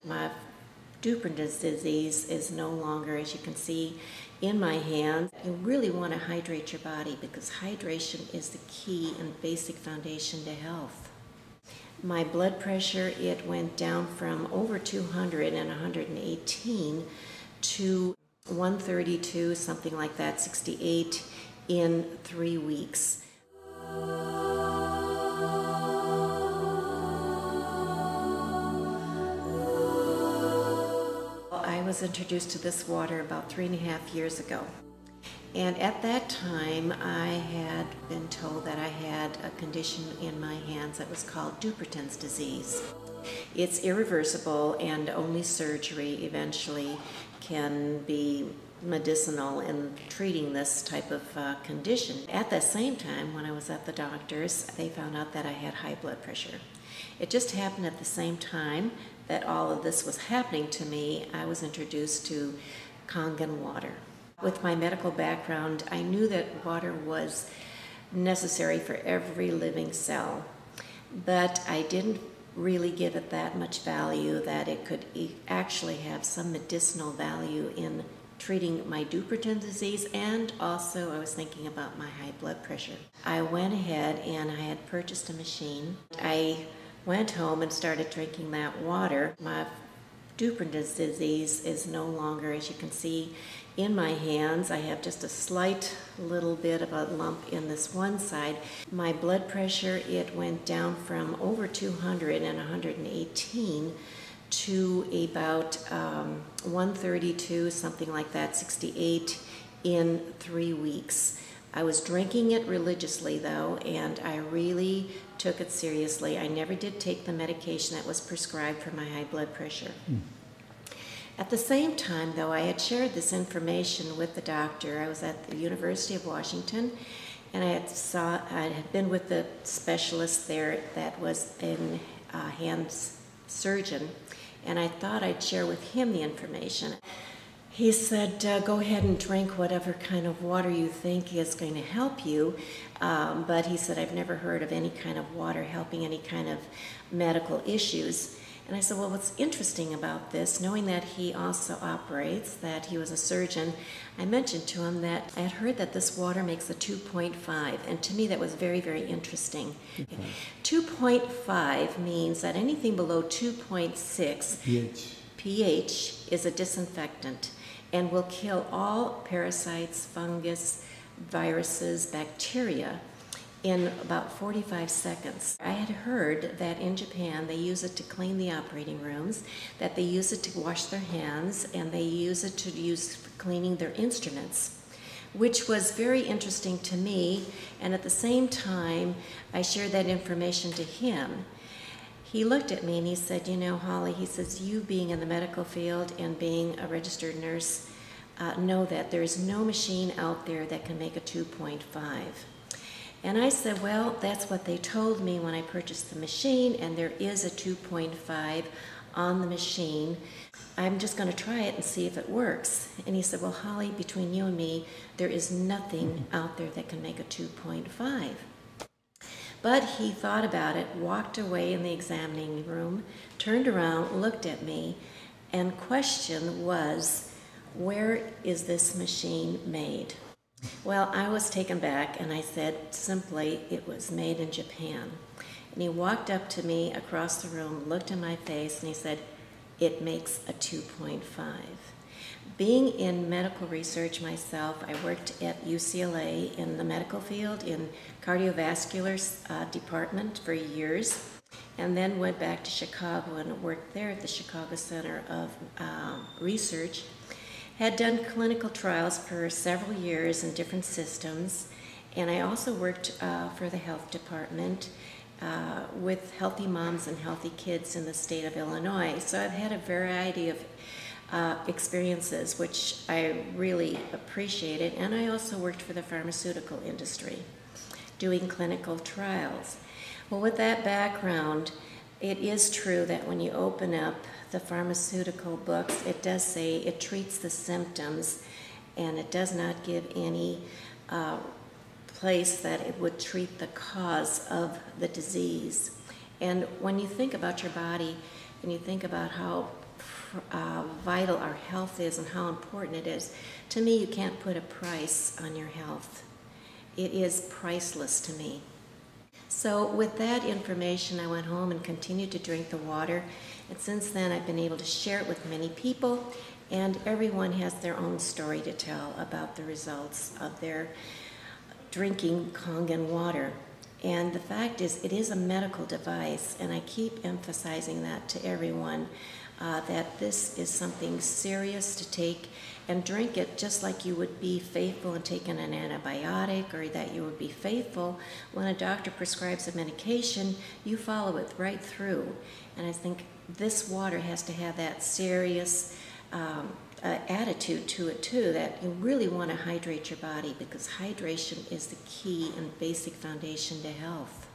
My Dupuytren disease is no longer, as you can see, in my hands. You really want to hydrate your body because hydration is the key and basic foundation to health. My blood pressure, it went down from over 200 and 118 to 132, something like that, 68 in 3 weeks. I was introduced to this water about 3.5 years ago. And at that time, I had been told that I had a condition in my hands that was called Dupuytren's disease. It's irreversible and only surgery eventually can be medicinal in treating this type of condition. At the same time, when I was at the doctor's, they found out that I had high blood pressure. It just happened at the same time that all of this was happening to me, I was introduced to Kangen water. With my medical background, I knew that water was necessary for every living cell, but I didn't really give it that much value that it could actually have some medicinal value in treating my Dupuytren disease, and also I was thinking about my high blood pressure. I went ahead and I had purchased a machine. I went home and started drinking that water. My Dupuytren disease is no longer, as you can see, in my hands. I have just a slight little bit of a lump in this one side. My blood pressure, it went down from over 200 and 118 to about 132, something like that, 68 in 3 weeks. I was drinking it religiously though, and I really took it seriously. I never did take the medication that was prescribed for my high blood pressure. At the same time though, I had shared this information with the doctor. I was at the University of Washington, and I had been with the specialist there that was a hand surgeon, and I thought I'd share with him the information. He said, go ahead and drink whatever kind of water you think is going to help you. But he said, I've never heard of any kind of water helping any kind of medical issues. And I said, well, what's interesting about this, knowing that he also operates, that he was a surgeon, I mentioned to him that I had heard that this water makes a 2.5, and to me that was very, very interesting. 2.5 means that anything below 2.6 pH is a disinfectant and will kill all parasites, fungus, viruses, bacteria in about 45 seconds. I had heard that in Japan they use it to clean the operating rooms, that they use it to wash their hands, and they use it to use for cleaning their instruments, which was very interesting to me. And at the same time, I shared that information to him. He looked at me and he said, you know, Holly, he says, you being in the medical field and being a registered nurse, know that there is no machine out there that can make a 2.5. And I said, well, that's what they told me when I purchased the machine, and there is a 2.5 on the machine. I'm just going to try it and see if it works. And he said, well, Holly, between you and me, there is nothing out there that can make a 2.5. But he thought about it, walked away in the examining room, turned around, looked at me, and question was, where is this machine made? Well, I was taken back, and I said simply, it was made in Japan. And he walked up to me across the room, looked in my face, and he said, it makes a 2.5. Being in medical research myself, I worked at UCLA in the medical field in cardiovascular department for years, and then went back to Chicago and worked there at the Chicago Center of Research. Had done clinical trials for several years in different systems, and I also worked for the health department with healthy moms and healthy kids in the state of Illinois. So I've had a variety of experiences, which I really appreciated, and I also worked for the pharmaceutical industry, doing clinical trials. Well, with that background, it is true that when you open up the pharmaceutical books, it does say it treats the symptoms, and it does not give any place that it would treat the cause of the disease. And when you think about your body and you think about how vital our health is and how important it is. To me, you can't put a price on your health. It is priceless to me. So with that information, I went home and continued to drink the water. And since then, I've been able to share it with many people, and everyone has their own story to tell about the results of their drinking Kangen water. And the fact is, it is a medical device, and I keep emphasizing that to everyone, that this is something serious to take and drink it just like you would be faithful in taking an antibiotic, or that you would be faithful when a doctor prescribes a medication, you follow it right through. And I think this water has to have that serious attitude to it too, that you really want to hydrate your body, because hydration is the key and basic foundation to health.